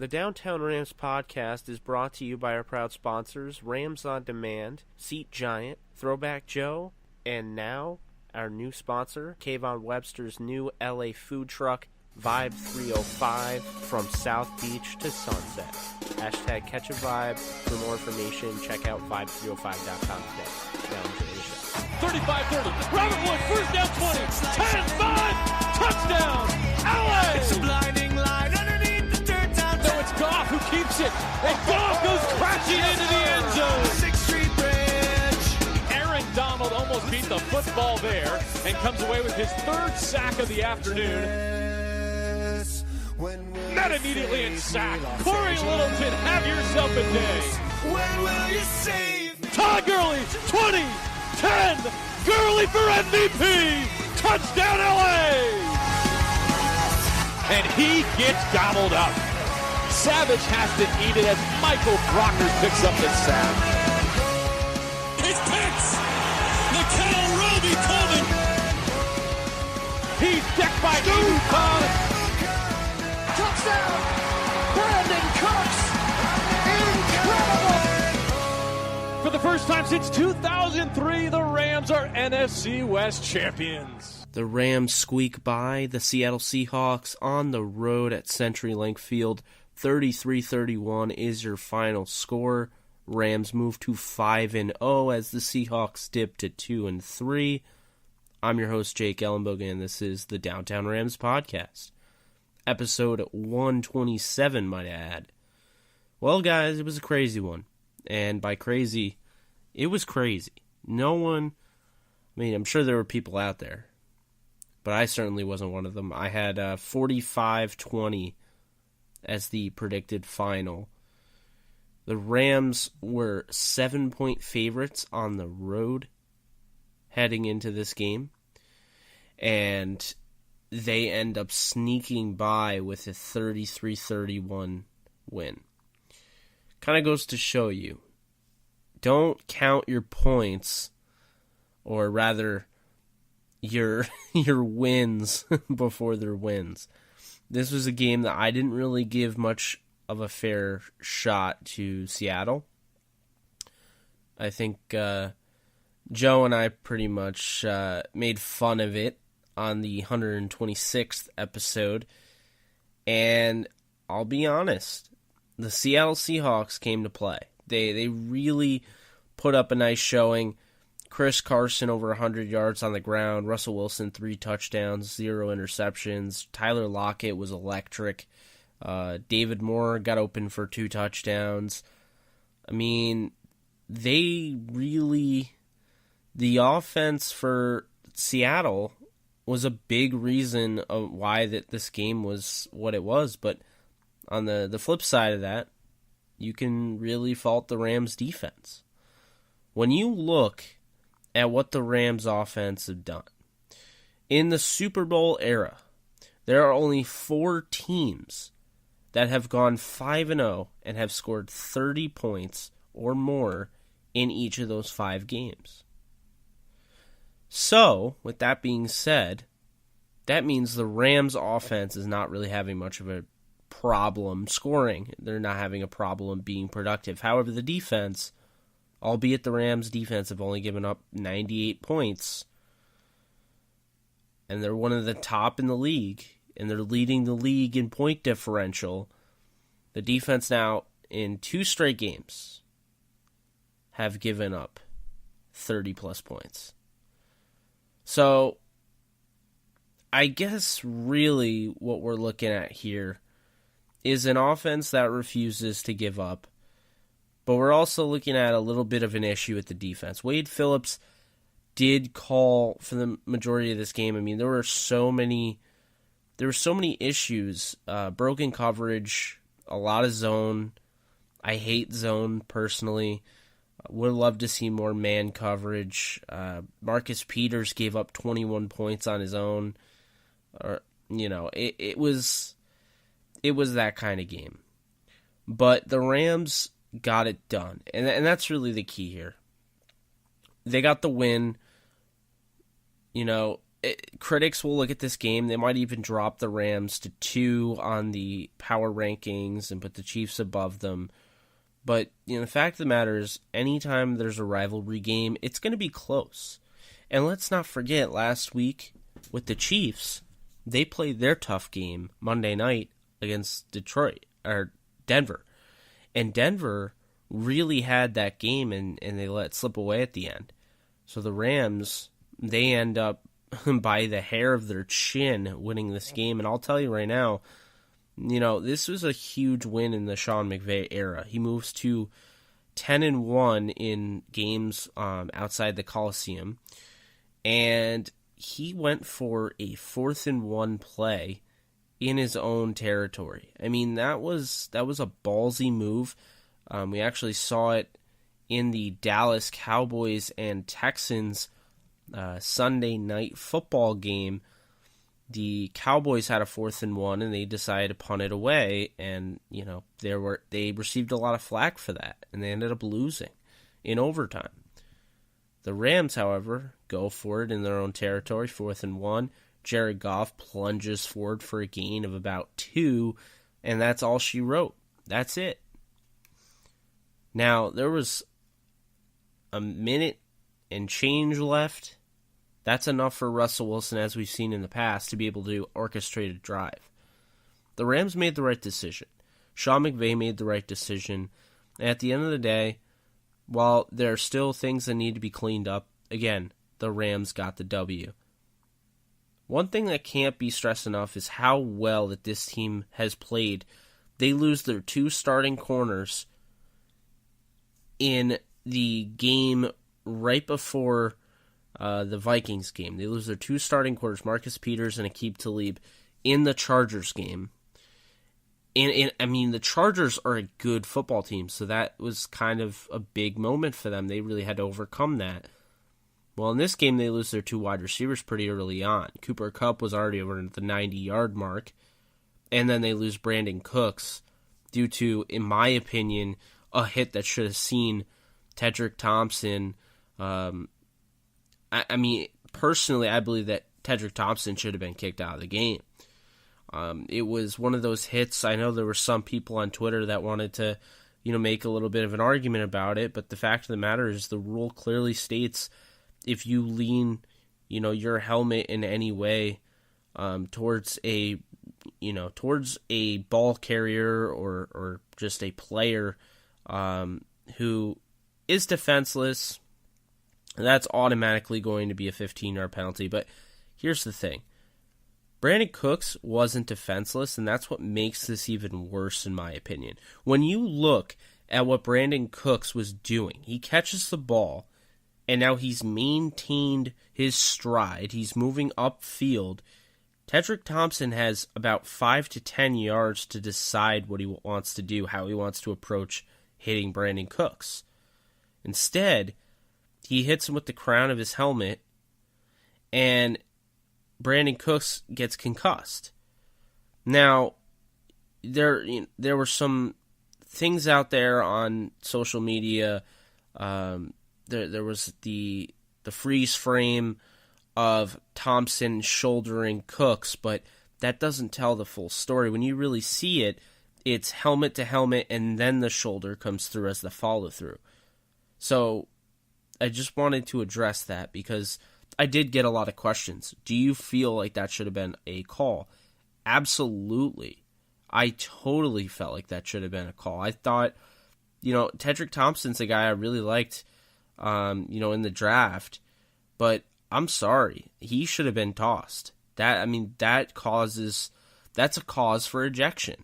The Downtown Rams podcast is brought to you by our proud sponsors, Rams On Demand, SeatGiant, Throwback Joe, and now our new sponsor, Kayvon Webster's new LA food truck, VYBE 305, from South Beach to Sunset. Hashtag catch a vibe. For more information, check out VYBE305.com today. Now enjoy the show. 35-30. Robert Woods, first down 20. 10-5. Touchdown. LA. It's a blinding light underneath the dirt down. No, it's Goff who keeps it. And Goff goes crashing into the end zone. 6th Street Bridge. Aaron Donald almost beat the football there and comes away with his third sack of the afternoon. Not immediately in sack. Corey Littleton, have yourself a day. When will you save me? Todd Gurley, 20, 10. Gurley for MVP. Touchdown LA. And he gets gobbled up. Savage has to eat it as Michael Brockers picks up the sack. It's Pitts. Nickel Roby coming. He's decked by Ebu Khan. Touchdown. Brandin Cooks. Incredible. For the first time since 2003, the Rams are NFC West champions. The Rams squeak by the Seattle Seahawks on the road at CenturyLink Field. 33-31 is your final score. Rams move to 5-0 as the Seahawks dip to 2-3. I'm your host, Jake Ellenbogen, and this is the Downtown Rams podcast. Episode 127, might I add. Well, guys, it was a crazy one. And by crazy, it was crazy. No one, I'm sure there were people out there, but I certainly wasn't one of them. I had 45-20 as the predicted final. The Rams were 7-point favorites on the road heading into this game, and they end up sneaking by with a 33-31 win. Kind of goes to show you, don't count your points, or rather, your wins before they're wins. This was a game that I didn't really give much of a fair shot to Seattle. I think Joe and I pretty much made fun of it on the 126th episode, and I'll be honest, the Seattle Seahawks came to play. They really put up a nice showing. Chris Carson over 100 yards on the ground, Russell Wilson 3 touchdowns, 0 interceptions, Tyler Lockett was electric, David Moore got open for 2 touchdowns. The offense for Seattle was a big reason of why this game was what it was, but on the flip side of that, you can really fault the Rams' defense. When you look at what the Rams' offense have done, in the Super Bowl era, there are only 4 teams that have gone 5-0 and have scored 30 points or more in each of those 5 games. So, with that being said, that means the Rams' offense is not really having much of a problem scoring. They're not having a problem being productive. However, the defense, albeit the Rams' defense have only given up 98 points, and they're one of the top in the league, and they're leading the league in point differential, the defense now, in 2 straight games, have given up 30-plus points. So, I guess really what we're looking at here is an offense that refuses to give up, but we're also looking at a little bit of an issue with the defense. Wade Phillips did call for the majority of this game. There were so many issues, broken coverage, a lot of zone. I hate zone personally. Would love to see more man coverage. Marcus Peters gave up 21 points on his own. It was that kind of game. But the Rams got it done, and that's really the key here. They got the win. critics will look at this game. They might even drop the Rams to 2 on the power rankings and put the Chiefs above them. But the fact of the matter is, anytime there's a rivalry game, it's going to be close. And let's not forget, last week with the Chiefs, they played their tough game Monday night against Denver. And Denver really had that game, and they let it slip away at the end. So the Rams, they end up by the hair of their chin winning this game. And I'll tell you right now, this was a huge win in the Sean McVay era. He moves to 10-1 in games outside the Coliseum. And he went for a 4th-and-1 play in his own territory. I mean, that was a ballsy move. We actually saw it in the Dallas Cowboys and Texans Sunday night football game. The Cowboys had a 4th-and-1, and they decided to punt it away, and they received a lot of flack for that, and they ended up losing in overtime. The Rams, however, go for it in their own territory, 4th-and-1. Jared Goff plunges forward for a gain of about 2, and that's all she wrote. That's it. Now, there was a minute and change left. That's enough for Russell Wilson, as we've seen in the past, to be able to orchestrate a drive. The Rams made the right decision. Sean McVay made the right decision. And at the end of the day, while there are still things that need to be cleaned up, again, the Rams got the W. One thing that can't be stressed enough is how well that this team has played. They lose their 2 starting corners in the game right before the Vikings game. They lose their 2 starting corners, Marcus Peters and Aqib Talib, in the Chargers game. And I mean, the Chargers are a good football team, so that was kind of a big moment for them. They really had to overcome that. Well, in this game, they lose their 2 wide receivers pretty early on. Cooper Kupp was already over the 90-yard mark, and then they lose Brandin Cooks due to, in my opinion, a hit that should have seen Tedrick Thompson. I mean, personally, I believe that Tedrick Thompson should have been kicked out of the game. It was one of those hits. I know there were some people on Twitter that wanted to, make a little bit of an argument about it, but the fact of the matter is the rule clearly states if you lean, your helmet in any way towards a ball carrier or just a player who is defenseless, that's automatically going to be a 15-yard penalty. But here's the thing. Brandin Cooks wasn't defenseless, and that's what makes this even worse, in my opinion. When you look at what Brandin Cooks was doing, he catches the ball, and now he's maintained his stride. He's moving upfield. Tedrick Thompson has about 5 to 10 yards to decide what he wants to do, how he wants to approach hitting Brandin Cooks. Instead, he hits him with the crown of his helmet, and Brandin Cooks gets concussed. Now, there were some things out there on social media. There was the freeze frame of Thompson shouldering Cooks, but that doesn't tell the full story. When you really see it, it's helmet to helmet, and then the shoulder comes through as the follow-through. So I just wanted to address that because I did get a lot of questions. Do you feel like that should have been a call? Absolutely. I totally felt like that should have been a call. I thought, Tedrick Thompson's a guy I really liked, in the draft, but I'm sorry. He should have been tossed. That's a cause for ejection.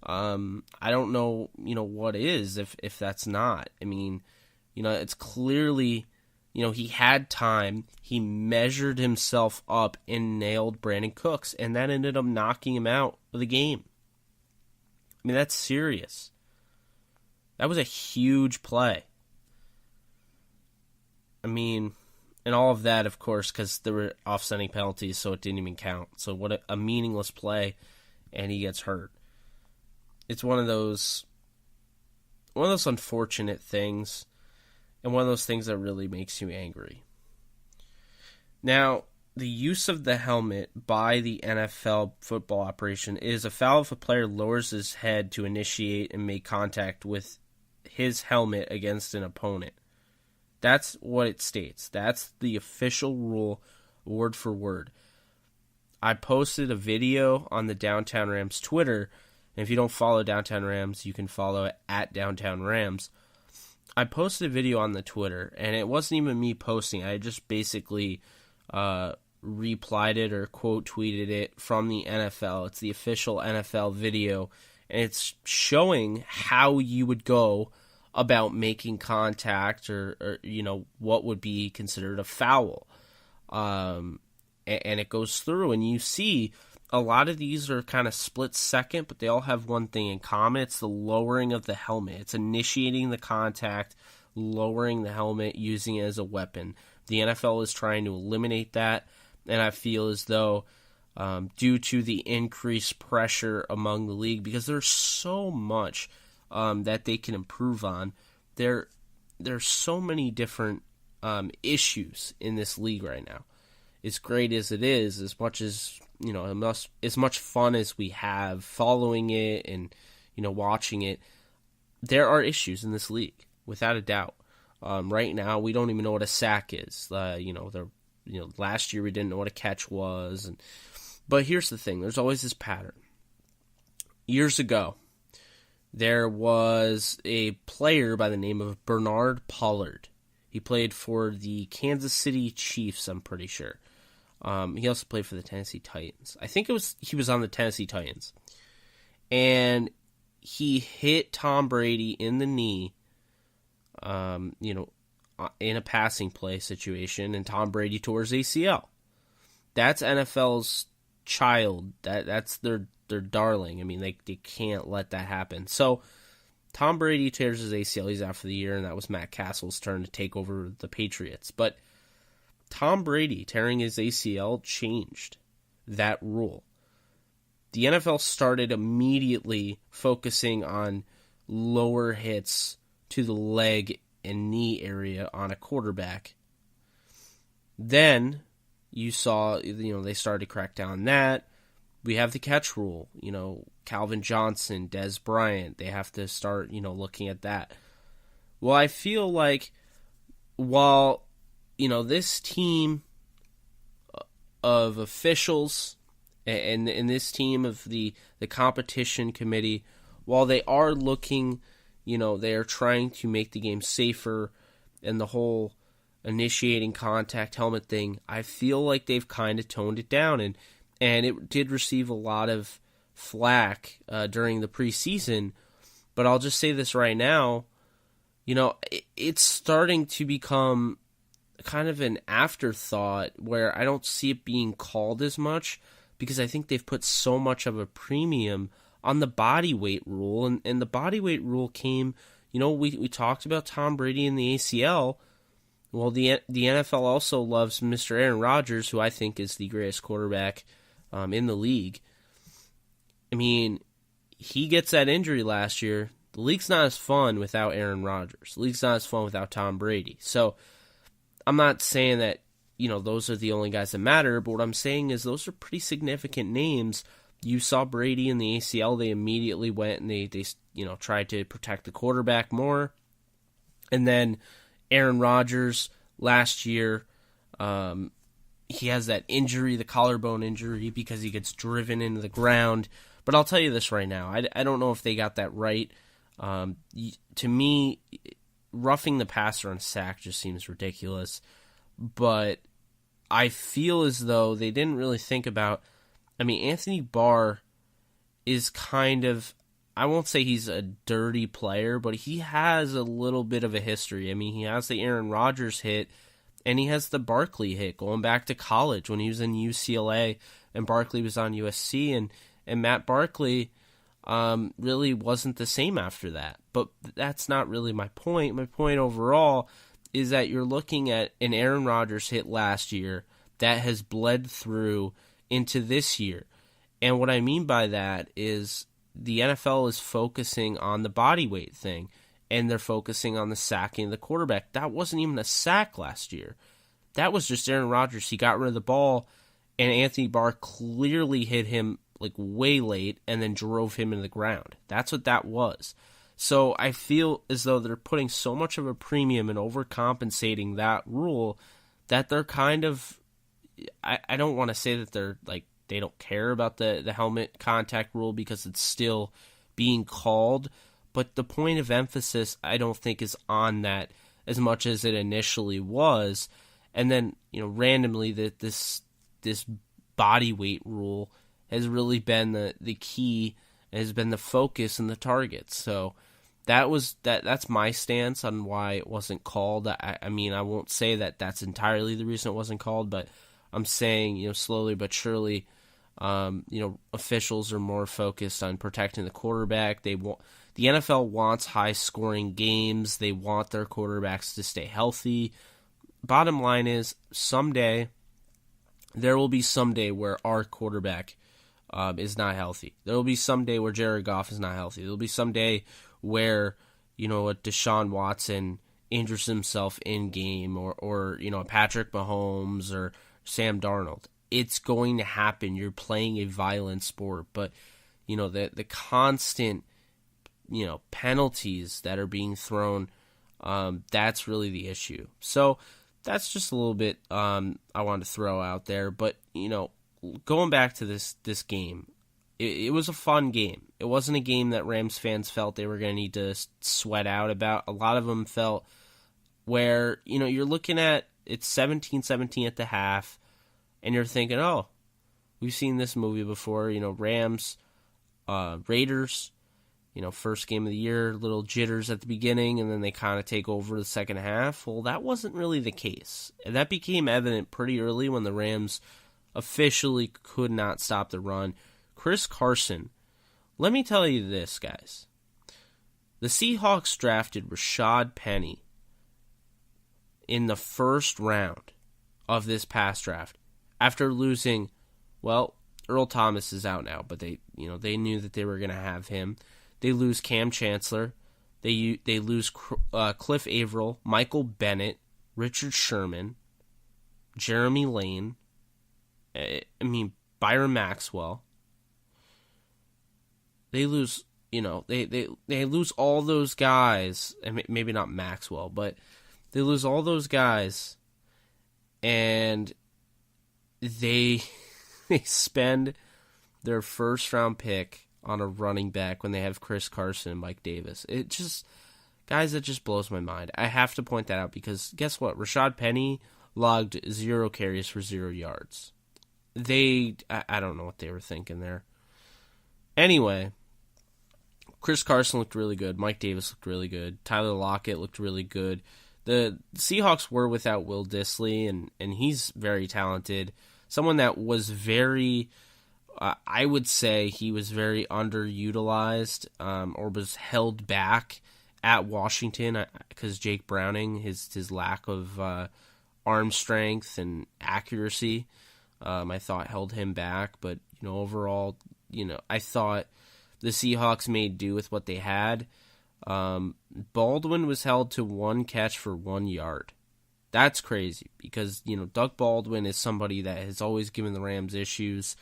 I don't know, what is if that's not. It's clearly, he had time. He measured himself up and nailed Brandin Cooks, and that ended up knocking him out of the game. That's serious. That was a huge play. And all of that, of course, because there were offsetting penalties, so it didn't even count. So what a meaningless play, and he gets hurt. It's one of those unfortunate things, and one of those things that really makes you angry. Now, the use of the helmet by the NFL football operation is a foul if a player lowers his head to initiate and make contact with his helmet against an opponent. That's what it states. That's the official rule, word for word. I posted a video on the Downtown Rams Twitter, and if you don't follow Downtown Rams, you can follow it at Downtown Rams. I posted a video on the Twitter, and it wasn't even me posting. I just basically replied it or quote tweeted it from the NFL. It's the official NFL video, and it's showing how you would go about making contact or what would be considered a foul. And it goes through, and you see a lot of these are kind of split second, but they all have one thing in common. It's the lowering of the helmet. It's initiating the contact, lowering the helmet, using it as a weapon. The NFL is trying to eliminate that, and I feel as though due to the increased pressure among the league, because there's so much that they can improve on, there's so many different issues in this league right now. As great as it is, as much as as much fun as we have following it and watching it, there are issues in this league without a doubt. Right now, we don't even know what a sack is. Last year we didn't know what a catch was, but here's the thing: there's always this pattern. Years ago, there was a player by the name of Bernard Pollard. He played for the Kansas City Chiefs, I'm pretty sure. He also played for the Tennessee Titans. I think he was on the Tennessee Titans. And he hit Tom Brady in the knee, in a passing play situation, and Tom Brady tore his ACL. That's NFL's child. That's their darling. I mean, they can't let that happen. So Tom Brady tears his ACL. He's out for the year, and that was Matt Castle's turn to take over the Patriots. But Tom Brady tearing his ACL changed that rule. The NFL started immediately focusing on lower hits to the leg and knee area on a quarterback. Then you saw, they started to crack down on that. We have the catch rule. Calvin Johnson, Des Bryant, they have to start, looking at that. Well, I feel like while this team of officials and this team of the competition committee, while they are looking, they are trying to make the game safer and the whole initiating contact helmet thing, I feel like they've kind of toned it down. And it did receive a lot of flack during the preseason. But I'll just say this right now, it's starting to become kind of an afterthought where I don't see it being called as much because I think they've put so much of a premium on the body weight rule. And the body weight rule came, we talked about Tom Brady and the ACL. Well, the NFL also loves Mr. Aaron Rodgers, who I think is the greatest quarterback in the league. I mean, he gets that injury last year. The league's not as fun without Aaron Rodgers. The league's not as fun without Tom Brady. So I'm not saying that, those are the only guys that matter, but what I'm saying is those are pretty significant names. You saw Brady in the ACL, they immediately went and they tried to protect the quarterback more. And then Aaron Rodgers last year, he has that injury, the collarbone injury, because he gets driven into the ground. But I'll tell you this right now, I don't know if they got that right. To me, roughing the passer on a sack just seems ridiculous. But I feel as though they didn't really think about, Anthony Barr is kind of, I won't say he's a dirty player, but he has a little bit of a history. He has the Aaron Rodgers hit, and he has the Barkley hit going back to college when he was in UCLA and Barkley was on USC, and Matt Barkley really wasn't the same after that. But that's not really my point. My point overall is that you're looking at an Aaron Rodgers hit last year that has bled through into this year. And what I mean by that is the NFL is focusing on the body weight thing, and they're focusing on the sacking of the quarterback. That wasn't even a sack last year. that was just Aaron Rodgers. He got rid of the ball, and Anthony Barr clearly hit him like way late and then drove him into the ground. That's what that was. So I feel as though they're putting so much of a premium and overcompensating that rule that they're kind of, I don't want to say that they're like, they don't care about the helmet contact rule because it's still being called, but the point of emphasis I don't think is on that as much as it initially was. And then, randomly that this body weight rule has really been the key, has been the focus and the target. So that's my stance on why it wasn't called. I mean, I won't say that that's entirely the reason it wasn't called, but I'm saying, slowly but surely, officials are more focused on protecting the quarterback. The NFL wants high-scoring games. They want their quarterbacks to stay healthy. Bottom line is, there will be some day where our quarterback is not healthy. There will be some day where Jared Goff is not healthy. There will be some day where, a Deshaun Watson injures himself in game, or Patrick Mahomes or Sam Darnold. It's going to happen. You're playing a violent sport, but the constant penalties that are being thrown, that's really the issue. So that's just a little bit I wanted to throw out there. But going back to this game, it was a fun game. It wasn't a game that Rams fans felt they were going to need to sweat out about. A lot of them felt where you're looking at it's 17-17 at the half, and you're thinking, oh, we've seen this movie before. Rams, Raiders. First game of the year, little jitters at the beginning, and then they kind of take over the second half. Well, that wasn't really the case. And that became evident pretty early when the Rams officially could not stop the run. Chris Carson, let me tell you this, guys. The Seahawks drafted Rashad Penny in the first round of this past draft after losing, well, Earl Thomas is out now, but they knew that they were going to have him. They lose Cam Chancellor. They lose Cliff Averill, Michael Bennett, Richard Sherman, Jeremy Lane. Byron Maxwell. They lose, they lose all those guys. And maybe not Maxwell, but they lose all those guys, and they spend their first round pick on a running back when they have Chris Carson and Mike Davis. It just blows my mind. I have to point that out because guess what? Rashad Penny logged 0 carries for 0 yards. I don't know what they were thinking there. Anyway, Chris Carson looked really good. Mike Davis looked really good. Tyler Lockett looked really good. The Seahawks were without Will Dissly, and he's very talented. Someone that was very... I would say he was very underutilized or was held back at Washington because Jake Browning, his lack of arm strength and accuracy, I thought held him back. But overall, I thought the Seahawks made do with what they had. Baldwin was held to 1 catch for 1 yard. That's crazy because Doug Baldwin is somebody that has always given the Rams issues,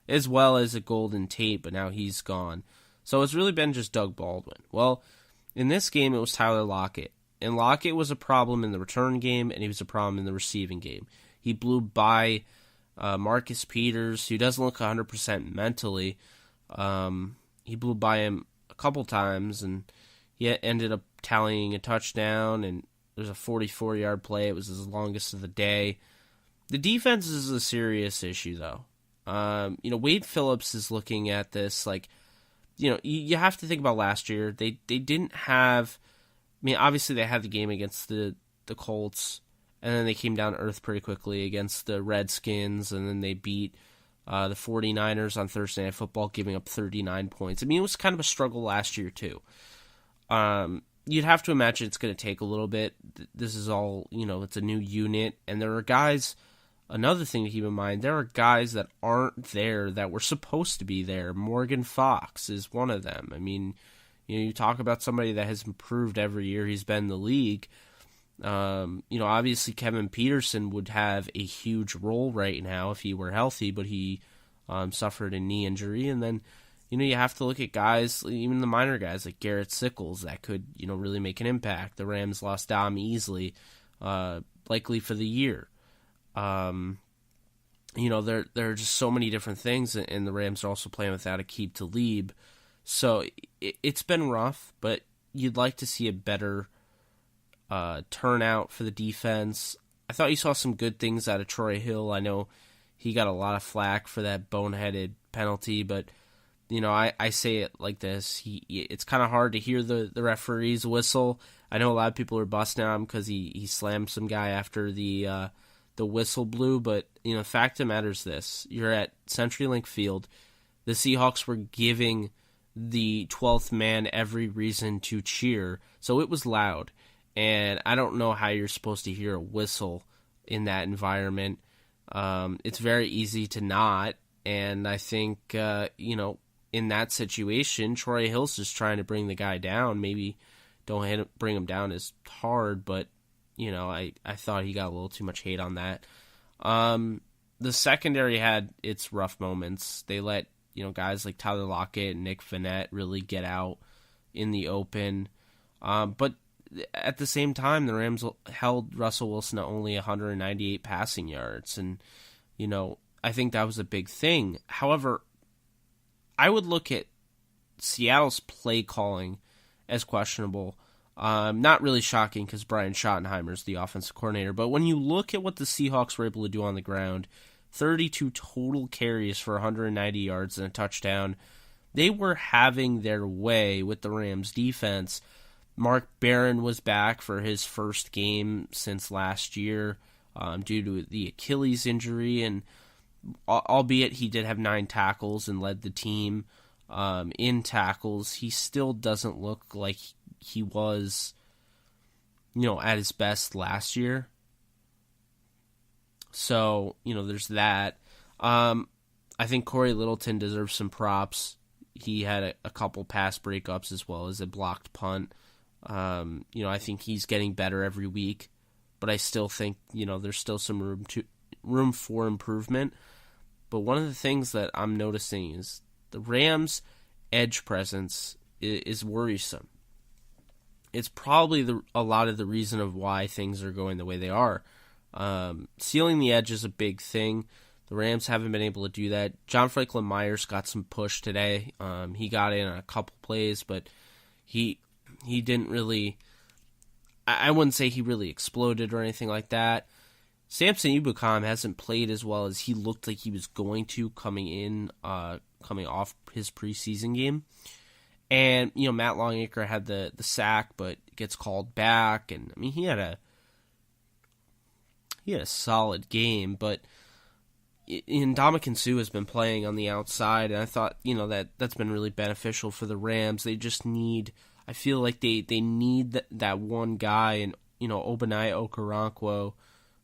as well as a Golden Tate, but now he's gone. So it's really been just Doug Baldwin. Well, in this game, it was Tyler Lockett. And Lockett was a problem in the return game, and he was a problem in the receiving game. He blew by Marcus Peters, who doesn't look 100% mentally. He blew by him a couple times, and he ended up tallying a touchdown, and there's a 44-yard play. It was his longest of the day. The defense is a serious issue, though. Wade Phillips is looking at this like, you have to think about last year. They didn't have, obviously they had the game against the Colts, and then they came down to earth pretty quickly against the Redskins, and then they beat the 49ers on Thursday Night Football, giving up 39 points. It was kind of a struggle last year too. You'd have to imagine it's going to take a little bit. This is all, it's a new unit, and there are guys. Another thing to keep in mind, there are guys that aren't there that were supposed to be there. Morgan Fox is one of them. You talk about somebody that has improved every year he's been in the league. Obviously Kevin Peterson would have a huge role right now if he were healthy, but he suffered a knee injury. And then, you have to look at guys, even the minor guys like Garrett Sickles that could, really make an impact. The Rams lost Dom Easley, likely for the year. There are just so many different things, and the Rams are also playing without Aqib Talib. So it's been rough, but you'd like to see a better turnout for the defense. I thought you saw some good things out of Troy Hill. I know he got a lot of flack for that boneheaded penalty, but I say it like this: it's kind of hard to hear the referee's whistle. I know a lot of people are busting on him because he slammed some guy after the whistle blew, but the fact of the matter is this: you're at CenturyLink Field. The Seahawks were giving the 12th man every reason to cheer, so it was loud. And I don't know how you're supposed to hear a whistle in that environment. It's very easy to not. And I think, in that situation, Troy Hill's just trying to bring the guy down. Maybe don't bring him down as hard, but, I thought he got a little too much hate on that. The secondary had its rough moments. They let, guys like Tyler Lockett and Nick Vannett really get out in the open. But at the same time, the Rams held Russell Wilson to only 198 passing yards. And, I think that was a big thing. However, I would look at Seattle's play calling as questionable. Not really shocking because Brian Schottenheimer is the offensive coordinator. But when you look at what the Seahawks were able to do on the ground, 32 total carries for 190 yards and a touchdown, they were having their way with the Rams defense. Mark Barron was back for his first game since last year due to the Achilles injury, and albeit he did have 9 tackles and led the team in tackles, he still doesn't look like he was, at his best last year. So, there's that. I think Corey Littleton deserves some props. He had a couple pass breakups as well as a blocked punt. I think he's getting better every week, but I still think, there's still some room for improvement. But one of the things that I'm noticing is the Rams' edge presence is worrisome. It's probably a lot of the reason of why things are going the way they are. Sealing the edge is a big thing. The Rams haven't been able to do that. John Franklin Myers got some push today. He got in on a couple plays, but he didn't really, I wouldn't say he really exploded or anything like that. Samson Ebukam hasn't played as well as he looked like he was going to coming off his preseason game. And, Matt Longacre had the sack, but gets called back. And, he had a solid game, but Ndamukong Suh has been playing on the outside, and I thought, that's been really beneficial for the Rams. They just need, I feel like they need that one guy, and, Ogbonnaya Okoronkwo,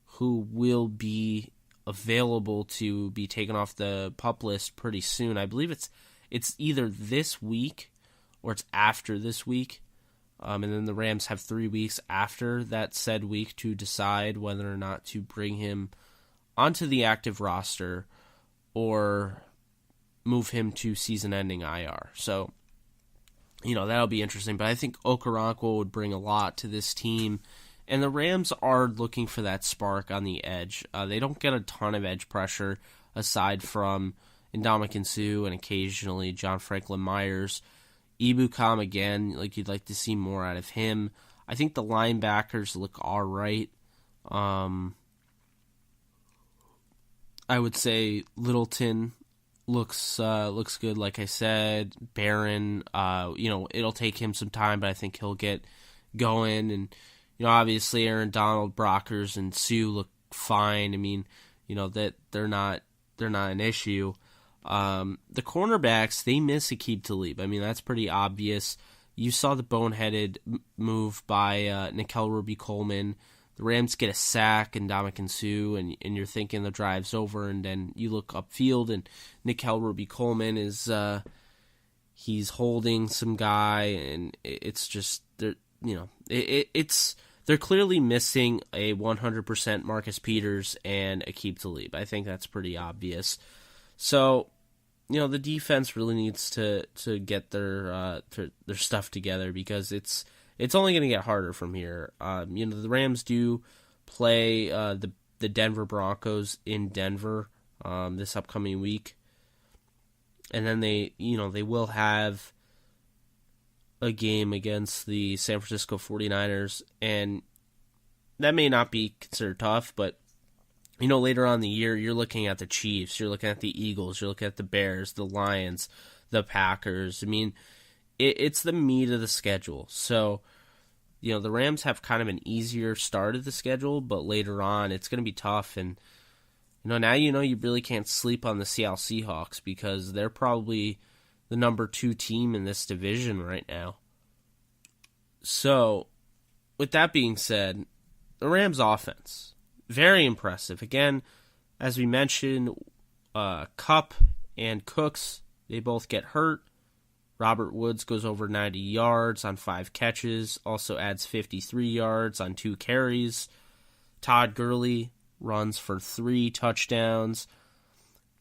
who will be available to be taken off the PUP list pretty soon. I believe it's either this week or it's after this week. And then the Rams have 3 weeks after that said week to decide whether or not to bring him onto the active roster or move him to season-ending IR. So, that'll be interesting. But I think Okoronkwo would bring a lot to this team. And the Rams are looking for that spark on the edge. They don't get a ton of edge pressure aside from Ndamukong Suh and occasionally John Franklin Myers. Ebukam, again, you'd like to see more out of him. I think the linebackers look all right. I would say Littleton looks good, like I said. Barron, it'll take him some time, but I think he'll get going. And, obviously Aaron Donald, Brockers, and Sue look fine. That they're not an issue. The cornerbacks, they miss Aqib Talib. That's pretty obvious. You saw the boneheaded move by Nickel Roby-Coleman. The Rams get a sack and Ndamukong Suh, and you're thinking the drive's over, and then you look upfield, and Nickel Roby-Coleman is he's holding some guy, and it's just it's they're clearly missing a 100% Marcus Peters and Aqib Talib. I think that's pretty obvious. So, the defense really needs to get their stuff together, because it's only going to get harder from here. The Rams do play the Denver Broncos in Denver this upcoming week, and then they will have a game against the San Francisco 49ers, and that may not be considered tough, but later on in the year, you're looking at the Chiefs, you're looking at the Eagles, you're looking at the Bears, the Lions, the Packers. I mean, it's the meat of the schedule. So, the Rams have kind of an easier start of the schedule, but later on, it's going to be tough. And, now you really can't sleep on the Seattle Seahawks, because they're probably the number 2 team in this division right now. So, with that being said, the Rams offense, very impressive. Again, as we mentioned, Kupp and Cooks, they both get hurt. Robert Woods goes over 90 yards on 5 catches, also adds 53 yards on 2 carries. Todd Gurley runs for 3 touchdowns.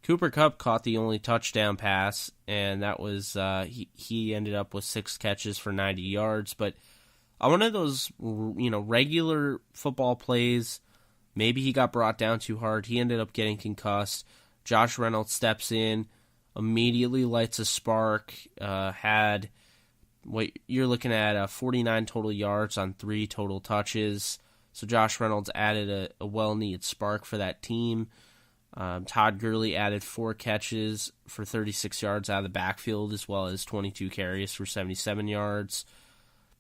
Cooper Kupp caught the only touchdown pass, and that was he ended up with 6 catches for 90 yards. But on one of those regular football plays, maybe he got brought down too hard. He ended up getting concussed. Josh Reynolds steps in, immediately lights a spark. Had what you're looking at 49 total yards on 3 total touches. So Josh Reynolds added a well-needed spark for that team. Todd Gurley added 4 catches for 36 yards out of the backfield, as well as 22 carries for 77 yards.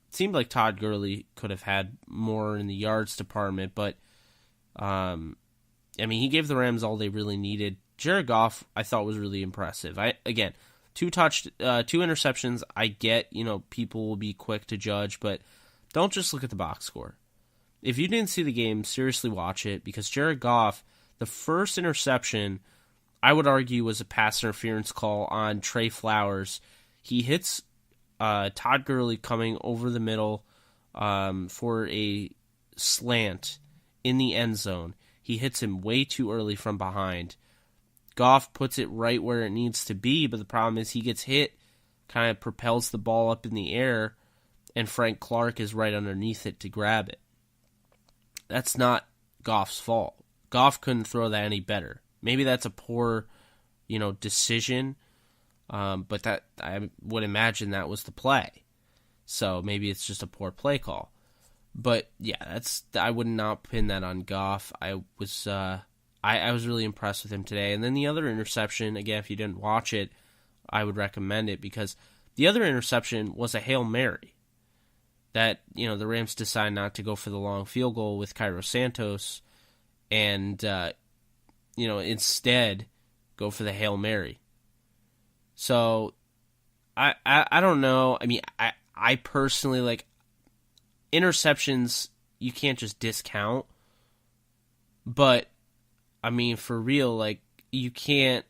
It seemed like Todd Gurley could have had more in the yards department, but he gave the Rams all they really needed. Jared Goff, I thought, was really impressive. 2 interceptions. I get, people will be quick to judge, but don't just look at the box score. If you didn't see the game, seriously watch it, because Jared Goff, the first interception, I would argue, was a pass interference call on Trey Flowers. He hits Todd Gurley coming over the middle for a slant in the end zone. He hits him way too early from behind. Goff puts it right where it needs to be, but the problem is he gets hit, kind of propels the ball up in the air, and Frank Clark is right underneath it to grab it. That's not Goff's fault. Goff couldn't throw that any better. Maybe that's a poor, decision, but that I would imagine that was the play. So maybe it's just a poor play call. But yeah, I would not pin that on Goff. I was really impressed with him today. And then the other interception, again, if you didn't watch it, I would recommend it, because the other interception was a Hail Mary that, the Rams decided not to go for the long field goal with Cairo Santos and, instead go for the Hail Mary. So, I don't know. I personally, interceptions you can't just discount, but, for real, you can't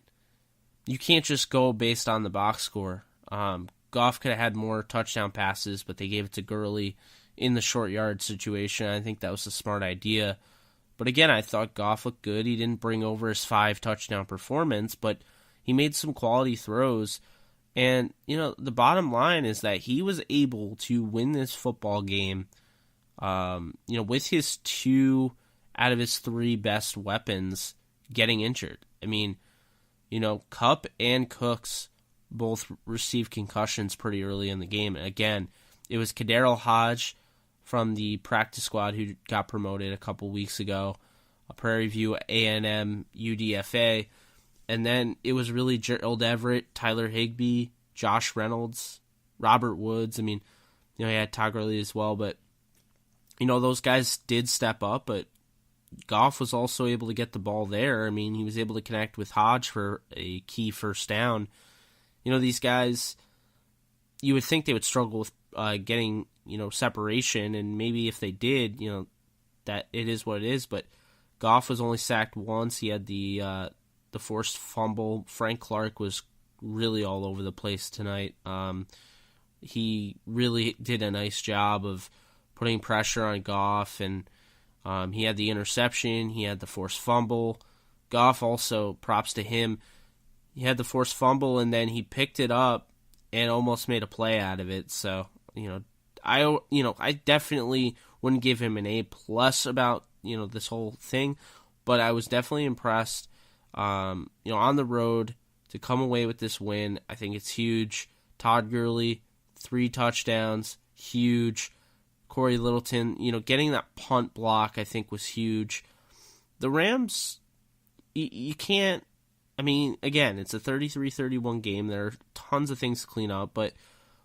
just go based on the box score. Goff could have had more touchdown passes, but they gave it to Gurley in the short yard situation. I think that was a smart idea. But again, I thought Goff looked good. He didn't bring over his 5 touchdown performance, but he made some quality throws. And, the bottom line is that he was able to win this football game, with his 2 out of his 3 best weapons getting injured. Kupp and Cooks both received concussions pretty early in the game. And again, it was Kaderil Hodge from the practice squad who got promoted a couple weeks ago, a Prairie View A&M UDFA, and then it was really Gerald Everett, Tyler Higbee, Josh Reynolds, Robert Woods. He had Todd Gurley as well, but those guys did step up, but Goff was also able to get the ball there. He was able to connect with Hodge for a key first down. These guys, you would think they would struggle with getting, separation, and maybe if they did, that it is what it is, but Goff was only sacked once. He had the forced fumble. Frank Clark was really all over the place tonight. He really did a nice job of putting pressure on Goff, and he had the interception, he had the forced fumble. Goff also, props to him, he had the forced fumble, and then he picked it up and almost made a play out of it. So, I definitely wouldn't give him an A+ about, this whole thing, but I was definitely impressed. On the road to come away with this win, I think it's huge. Todd Gurley, 3 touchdowns, huge. Corey Littleton, getting that punt block, I think, was huge. The Rams, you can't, again, it's a 33-31 game. There are tons of things to clean up, but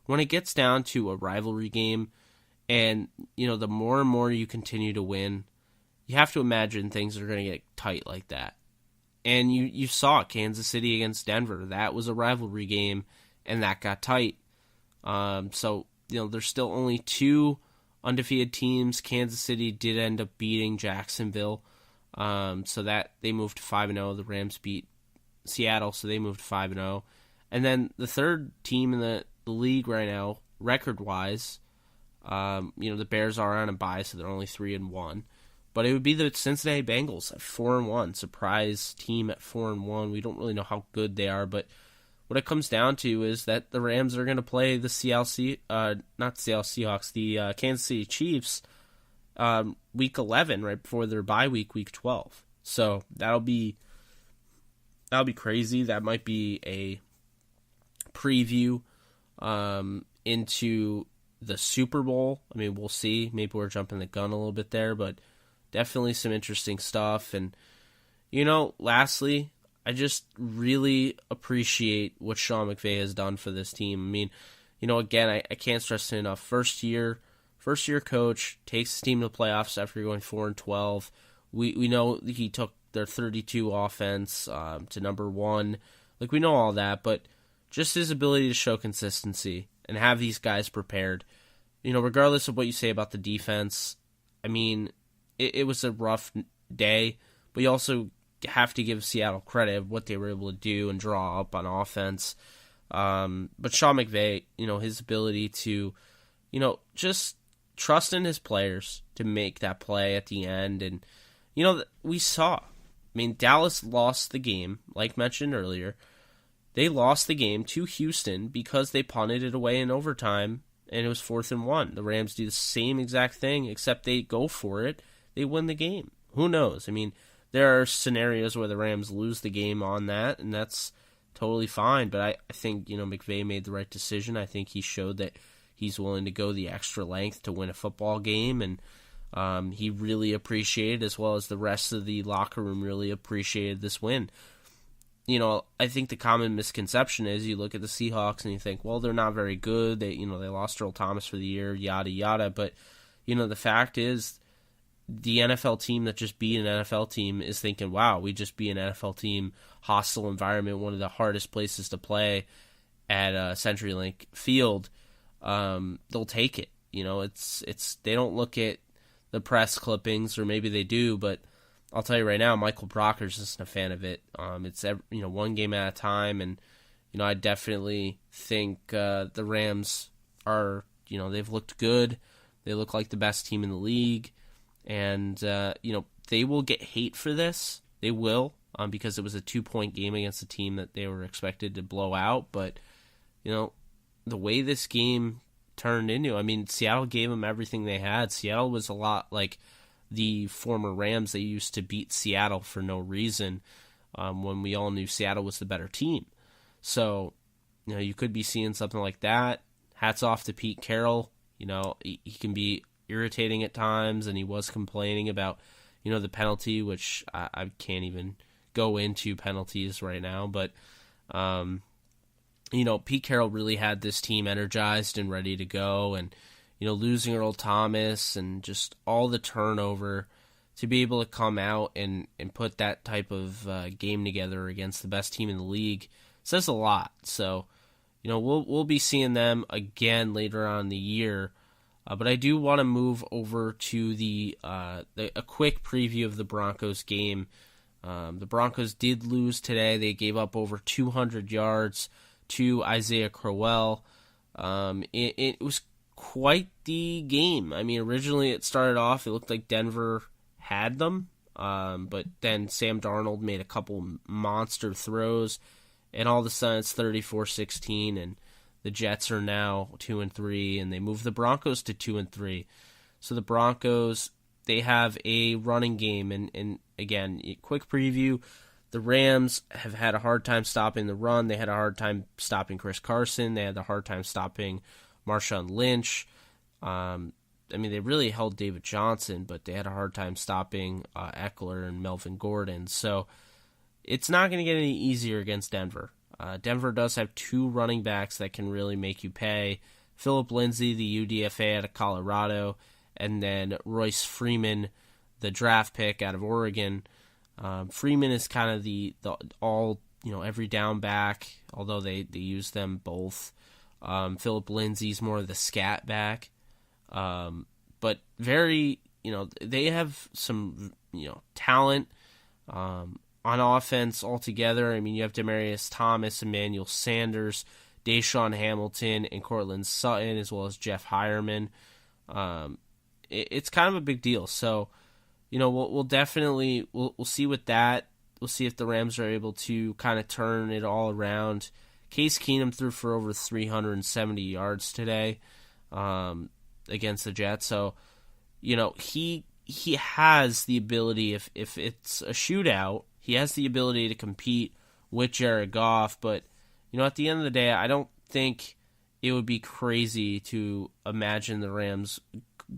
when it gets down to a rivalry game, and, the more and more you continue to win, you have to imagine things are going to get tight like that. And you saw Kansas City against Denver. That was a rivalry game, and that got tight. So, there's still only 2 undefeated teams. Kansas City did end up beating Jacksonville, so that they moved to 5-0. The Rams beat Seattle, so they moved to 5-0. And then the third team in the league right now, record-wise, the Bears are on a bye, so they're only 3-1. But it would be the Cincinnati Bengals at 4-1, surprise team at 4-1. We don't really know how good they are, but what it comes down to is that the Rams are going to play the Seahawks, the Kansas City Chiefs, week 11, right before their bye week, week 12. So that'll be crazy. That might be a preview into the Super Bowl. We'll see. Maybe we're jumping the gun a little bit there, but definitely some interesting stuff. And, lastly, I just really appreciate what Sean McVay has done for this team. Again, I can't stress it enough. First year coach, takes his team to the playoffs after going 4-12. We know he took their 32 offense to number 1. We know all that, but just his ability to show consistency and have these guys prepared. Regardless of what you say about the defense, it was a rough day, but you also have to give Seattle credit of what they were able to do and draw up on offense. But Sean McVay, his ability to, just trust in his players to make that play at the end. And, we saw, Dallas lost the game, like mentioned earlier. They lost the game to Houston because they punted it away in overtime, and it was 4th and 1. The Rams do the same exact thing, except they go for it. They win the game. Who knows? There are scenarios where the Rams lose the game on that, and that's totally fine. But I think, McVay made the right decision. I think he showed that he's willing to go the extra length to win a football game, and he really appreciated, as well as the rest of the locker room really appreciated this win. I think the common misconception is you look at the Seahawks and you think, well, they're not very good. They lost Earl Thomas for the year, yada, yada. But, the fact is, the NFL team that just beat an NFL team is thinking, wow, we just beat an NFL team, hostile environment, one of the hardest places to play at CenturyLink Field. They'll take it. It's they don't look at the press clippings, or maybe they do, but I'll tell you right now, Michael Brockers isn't a fan of it. It's one game at a time, and I definitely think the Rams are, they've looked good. They look like the best team in the league. And, they will get hate for this. They will, because it was a 2-point game against a team that they were expected to blow out. But, the way this game turned into, Seattle gave them everything they had. Seattle was a lot like the former Rams. They used to beat Seattle for no reason when we all knew Seattle was the better team. So, you could be seeing something like that. Hats off to Pete Carroll. He can be irritating at times, and he was complaining about, the penalty, which I can't even go into penalties right now, but, Pete Carroll really had this team energized and ready to go, and, losing Earl Thomas and just all the turnover, to be able to come out and put that type of game together against the best team in the league says a lot. So, we'll be seeing them again later on in the year. But I do want to move over to a quick preview of the Broncos game. The Broncos did lose today. They gave up over 200 yards to Isaiah Crowell. It was quite the game. I mean, originally it started off, it looked like Denver had them, but then Sam Darnold made a couple monster throws, and all of a sudden it's 34-16, and the Jets are now 2-3, and they moved the Broncos to 2-3. So the Broncos, they have a running game, and again, quick preview, the Rams have had a hard time stopping the run. They had a hard time stopping Chris Carson. They had a hard time stopping Marshawn Lynch. I mean, they really held David Johnson, but they had a hard time stopping Eckler and Melvin Gordon. So it's not going to get any easier against Denver. Denver does have two running backs that can really make you pay. Phillip Lindsay, the UDFA out of Colorado, and then Royce Freeman, the draft pick out of Oregon. Freeman is kind of the all, every down back, although they use them both. Phillip Lindsay's more of the scat back. But very, they have some, talent on offense altogether. I mean, you have Demaryius Thomas, Emmanuel Sanders, Deshaun Hamilton, and Cortland Sutton, as well as Jeff Hireman. It's kind of a big deal. So, we'll definitely we'll see with that. We'll see if the Rams are able to kind of turn it all around. Case Keenum threw for over 370 yards today against the Jets. So, he has the ability, if it's a shootout, he has the ability to compete with Jared Goff. But, at the end of the day, I don't think it would be crazy to imagine the Rams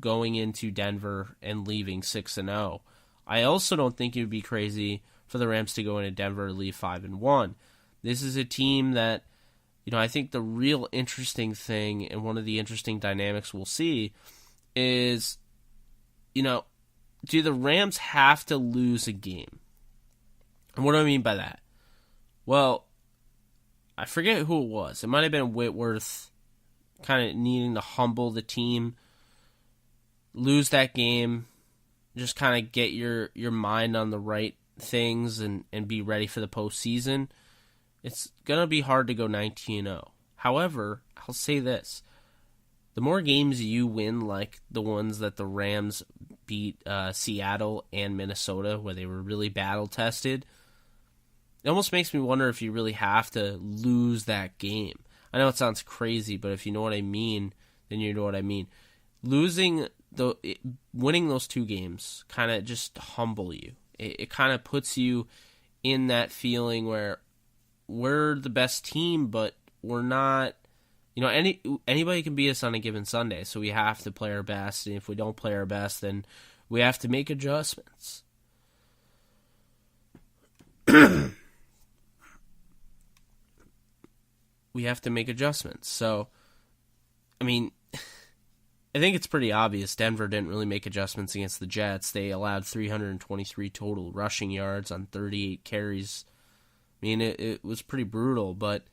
going into Denver and leaving 6-0. I also don't think it would be crazy for the Rams to go into Denver and leave 5-1. This is a team that, I think the real interesting thing and one of the interesting dynamics we'll see is, do the Rams have to lose a game? And what do I mean by that? Well, I forget who it was. It might have been Whitworth kind of needing to humble the team, lose that game, just kind of get your mind on the right things and be ready for the postseason. It's going to be hard to go 19-0. However, I'll say this. The more games you win, like the ones that the Rams beat Seattle and Minnesota, where they were really battle-tested, it almost makes me wonder if you really have to lose that game. I know it sounds crazy, but if you know what I mean, then you know what I mean. Winning those two games kind of just humble you. It kind of puts you in that feeling where we're the best team, but we're not. Anybody can beat us on a given Sunday, so we have to play our best. And if we don't play our best, then we have to make adjustments. We have to make adjustments. So, I mean, I think it's pretty obvious Denver didn't really make adjustments against the Jets. They allowed 323 total rushing yards on 38 carries. I mean, it was pretty brutal. But,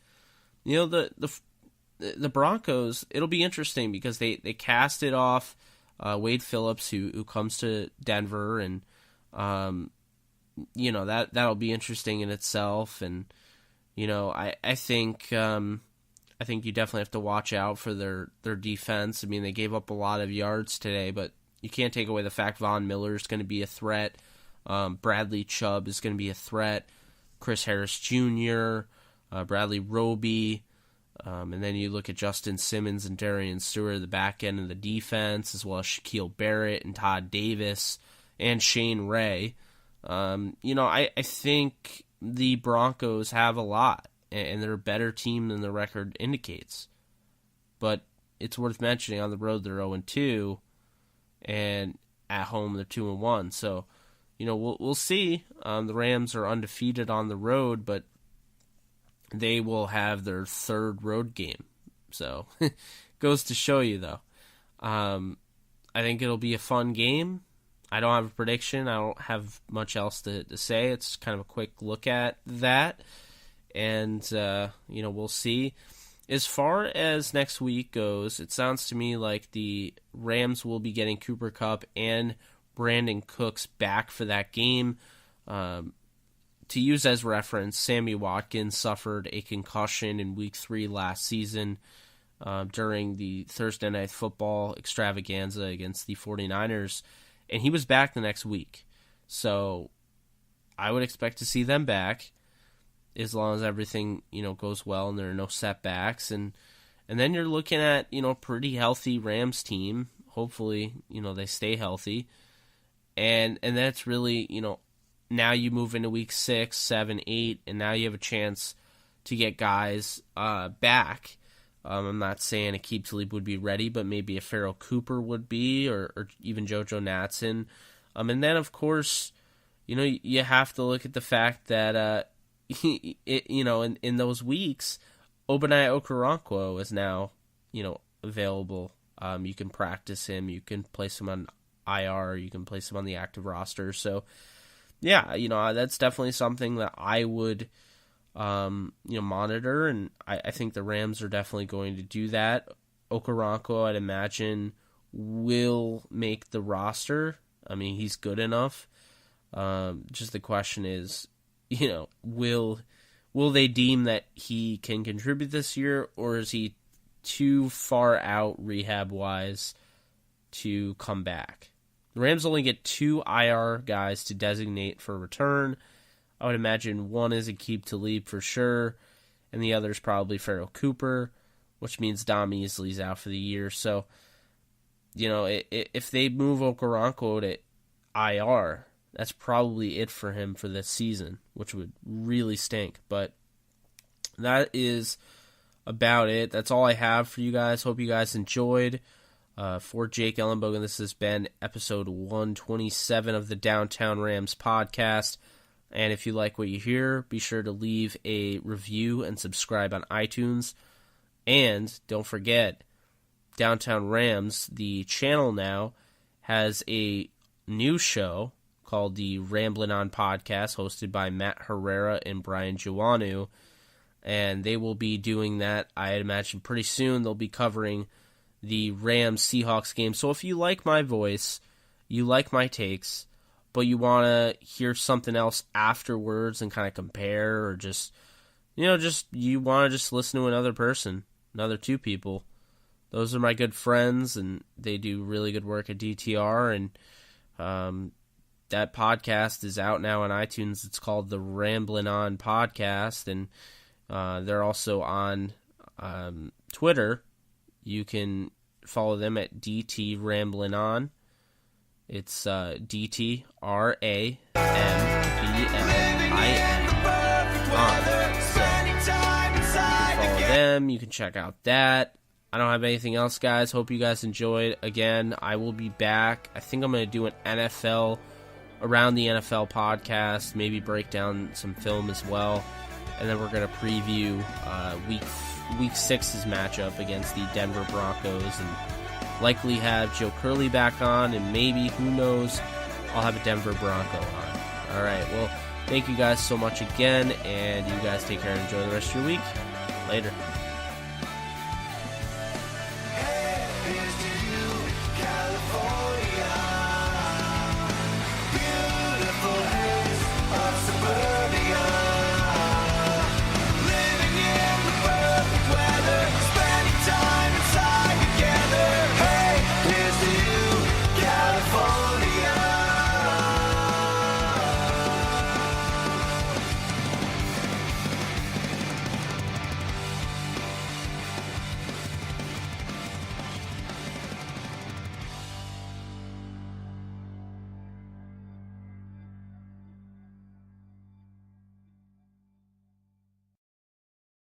the Broncos, it'll be interesting because they cast it off Wade Phillips, who comes to Denver, and, that'll be interesting in itself. And, I think you definitely have to watch out for their defense. I mean, they gave up a lot of yards today, but you can't take away the fact Von Miller is going to be a threat. Bradley Chubb is going to be a threat. Chris Harris Jr., Bradley Roby, and then you look at Justin Simmons and Darian Stewart, the back end of the defense, as well as Shaquille Barrett and Todd Davis and Shane Ray. I think the Broncos have a lot, and they're a better team than the record indicates. But it's worth mentioning, on the road they're 0-2, and at home they're 2-1. So, we'll see. The Rams are undefeated on the road, but they will have their third road game. So, goes to show you, though. I think it'll be a fun game. I don't have a prediction. I don't have much else to say. It's kind of a quick look at that. And, we'll see. As far as next week goes, it sounds to me like the Rams will be getting Cooper Kupp and Brandin Cooks back for that game. To use as reference, Sammy Watkins suffered a concussion in Week 3 last season. during the Thursday Night Football extravaganza against the 49ers, and he was back the next week. So I would expect to see them back as long as everything, goes well and there are no setbacks. And then you're looking at, pretty healthy Rams team. Hopefully, they stay healthy. And that's really, now you move into week 6, 7, 8, and now you have a chance to get guys back. I'm not saying Aqib Talib would be ready, but maybe a Farrell Cooper would be, or even JoJo Natson. And then, of course, you have to look at the fact that, in those weeks, Obinaya Okoronkwo is now, available. You can practice him. You can place him on IR. You can place him on the active roster. So, yeah, that's definitely something that I would, monitor. And I think the Rams are definitely going to do that. Okoronkwo, I'd imagine, will make the roster. I mean, he's good enough. Just the question is, will they deem that he can contribute this year, or is he too far out rehab-wise to come back? The Rams only get 2 IR guys to designate for return. I would imagine one is Aqib Talib for sure, and the other is probably Farrell Cooper, which means Dom Easley's out for the year. So, if they move Okoronkwo to IR, that's probably it for him for this season, which would really stink. But that is about it. That's all I have for you guys. Hope you guys enjoyed. For Jake Ellenbogen, this has been episode 127 of the Downtown Rams podcast. And if you like what you hear, be sure to leave a review and subscribe on iTunes. And don't forget, Downtown Rams, the channel now, has a new show called the Ramblin' On Podcast, hosted by Matt Herrera and Brian Joannou. And they will be doing that, I imagine, pretty soon. They'll be covering the Rams-Seahawks game. So if you like my voice, you like my takes, but you want to hear something else afterwards and kind of compare, or just you want to just listen to another person, another 2 people, those are my good friends, and they do really good work at DTR, and that podcast is out now on iTunes. It's called the Ramblin' On Podcast, and they're also on Twitter. You can follow them at DT Ramblin' On. It's DTRAMBLIN on. So you can follow them. You can check out that. I don't have anything else, guys. Hope you guys enjoyed. Again, I will be back. I think I'm going to do an NFL, around the NFL podcast, maybe break down some film as well. And then we're going to preview week 6's matchup against the Denver Broncos, and likely have Joe Curley back on, and maybe, who knows, I'll have a Denver Bronco on. All right, well, thank you guys so much again, and you guys take care and enjoy the rest of your week. Later.